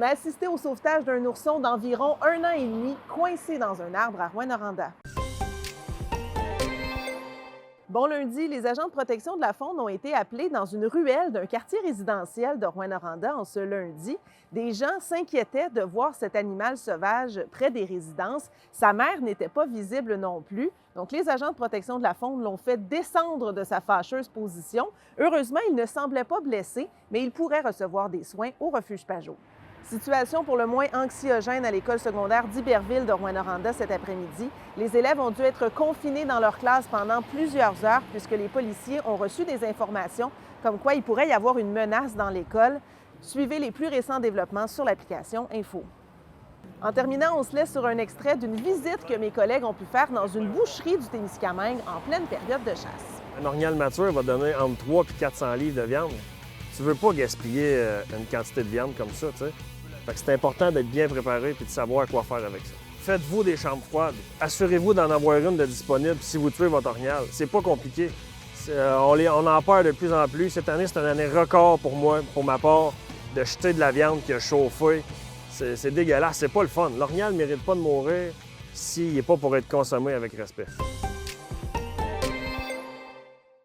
a assisté au sauvetage d'un ourson d'environ 1 an et demi coincé dans un arbre à Rouyn-Noranda. Bon lundi, les agents de protection de la faune ont été appelés dans une ruelle d'un quartier résidentiel de Rouyn-Noranda en ce lundi. Des gens s'inquiétaient de voir cet animal sauvage près des résidences. Sa mère n'était pas visible non plus. Donc, les agents de protection de la faune l'ont fait descendre de sa fâcheuse position. Heureusement, il ne semblait pas blessé, mais il pourrait recevoir des soins au refuge Pajot. Situation pour le moins anxiogène à l'école secondaire d'Iberville de Rouyn-Noranda cet après-midi. Les élèves ont dû être confinés dans leur classe pendant plusieurs heures puisque les policiers ont reçu des informations comme quoi il pourrait y avoir une menace dans l'école. Suivez les plus récents développements sur l'application Info. En terminant, on se laisse sur un extrait d'une visite que mes collègues ont pu faire dans une boucherie du Témiscamingue en pleine période de chasse. Un orignal mature va donner entre 3 et 400 livres de viande. Tu veux pas gaspiller une quantité de viande comme ça, tu sais. Fait que c'est important d'être bien préparé et de savoir quoi faire avec ça. Faites-vous des chambres froides. Assurez-vous d'en avoir une de disponible si vous tuez votre orignal. C'est pas compliqué. On en perd de plus en plus. Cette année, c'est une année record pour moi, pour ma part, de jeter de la viande qui a chauffé. C'est dégueulasse, c'est pas le fun. L'orignal ne mérite pas de mourir s'il n'est pas pour être consommé avec respect.